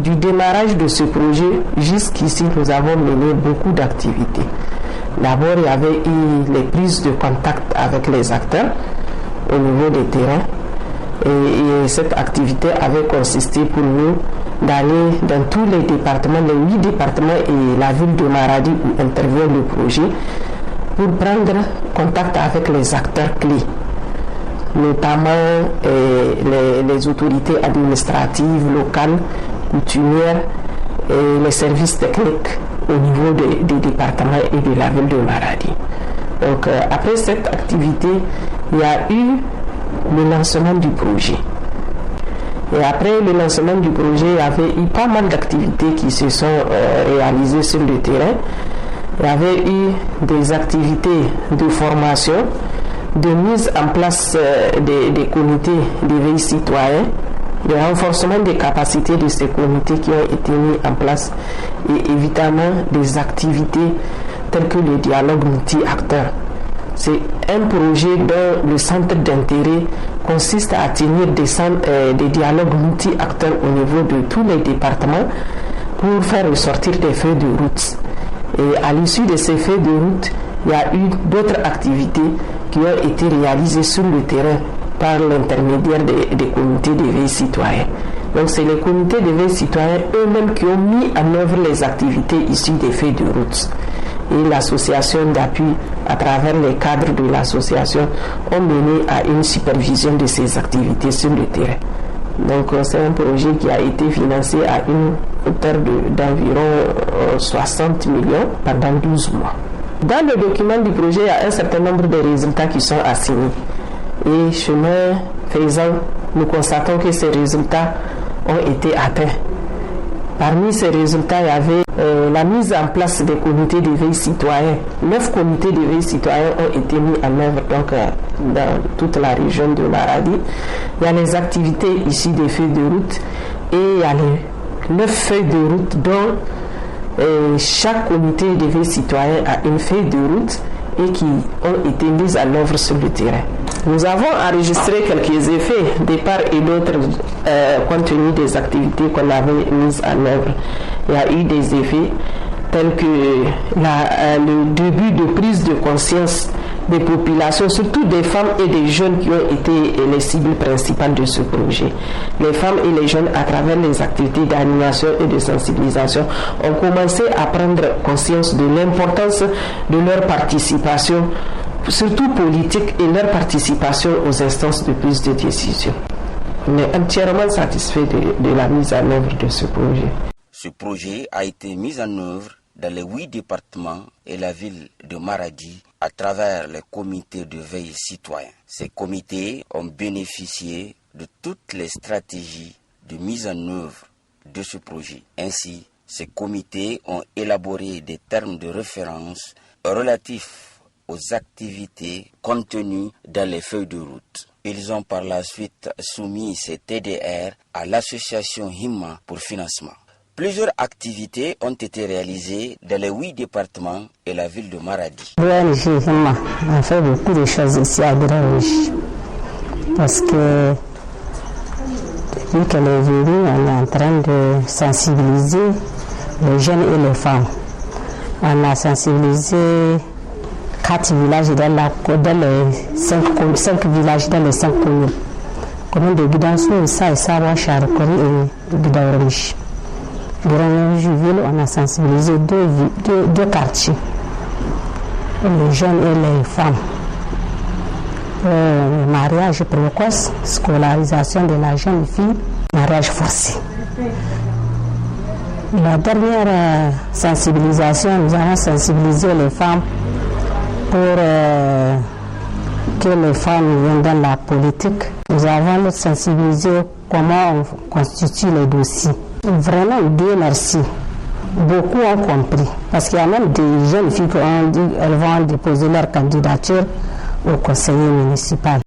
Du démarrage de ce projet jusqu'ici, nous avons mené beaucoup d'activités. D'abord, il y avait eu les prises de contact avec les acteurs au niveau des terrains. Et cette activité avait consisté pour nous d'aller dans tous les départements, les 8 départements et la ville de Maradi où intervient le projet, pour prendre contact avec les acteurs clés, notamment les autorités administratives locales, coutumières et les services techniques au niveau des départements et de la ville de Maradi. Donc après cette activité, il y a eu le lancement du projet. Et après le lancement du projet, il y avait eu pas mal d'activités qui se sont réalisées sur le terrain. Il y avait eu des activités de formation, de mise en place des comités d'éveil citoyen, le renforcement des capacités de ces comités qui ont été mis en place et évidemment des activités telles que le dialogue multi-acteurs. C'est un projet dont le centre d'intérêt consiste à tenir des dialogues multi-acteurs au niveau de tous les départements pour faire ressortir des feuilles de route. Et à l'issue de ces feuilles de route, il y a eu d'autres activités qui ont été réalisées sur le terrain par l'intermédiaire des comités d'éveil citoyen. Donc c'est les comités d'éveil citoyen eux-mêmes qui ont mis en œuvre les activités issues des feuilles de route. Et l'association d'appui, à travers les cadres de l'association, ont mené à une supervision de ces activités sur le terrain. Donc c'est un projet qui a été financé à une hauteur d'environ 60 millions pendant 12 mois. Dans le document du projet, il y a un certain nombre de résultats qui sont assignés. Et chemin faisant, nous constatons que ces résultats ont été atteints. Parmi ces résultats, il y avait la mise en place des comités d'éveil citoyen. 9 comités d'éveil citoyen ont été mis en œuvre dans toute la région de Maradi. Il y a les activités issues des feuilles de route et il y a les 9 feuilles de route dont chaque comité d'éveil citoyen a une feuille de route et qui ont été mises en œuvre sur le terrain. Nous avons enregistré quelques effets de part et d'autre compte tenu des activités qu'on avait mises en œuvre. Il y a eu des effets tels que le début de prise de conscience des populations, surtout des femmes et des jeunes qui ont été les cibles principales de ce projet. Les femmes et les jeunes, à travers les activités d'animation et de sensibilisation, ont commencé à prendre conscience de l'importance de leur participation, surtout politique, et leur participation aux instances de prise de décision. On est entièrement satisfait de la mise en œuvre de ce projet. Ce projet a été mis en œuvre dans les 8 départements et la ville de Maradi à travers les comités de veille citoyen. Ces comités ont bénéficié de toutes les stratégies de mise en œuvre de ce projet. Ainsi, ces comités ont élaboré des termes de référence relatifs aux activités contenues dans les feuilles de route. Ils ont par la suite soumis ces TDR à l'association HIMA pour financement. Plusieurs activités ont été réalisées dans les 8 départements et la ville de Maradi. L'ONG HIMA a fait beaucoup de choses ici à Grand-Rouge. Parce que depuis qu'elle est venue, on est en train de sensibiliser les jeunes et les femmes. On a sensibilisé 4 villages dans les 5 villages dans les 5 communes. Commune de Guidansou, Issa, Sawa, Charkori et Guidaourich. Durant ville, on a sensibilisé deux quartiers, les jeunes et les femmes. Mariage précoce, scolarisation de la jeune fille, mariage forcé. La dernière sensibilisation, nous avons sensibilisé les femmes pour que les femmes viennent dans la politique. Nous avons sensibilisé comment on constitue les dossiers. Vraiment, Dieu merci. Beaucoup ont compris. Parce qu'il y a même des jeunes filles qui ont dit qu'elles vont déposer leur candidature au conseiller municipal.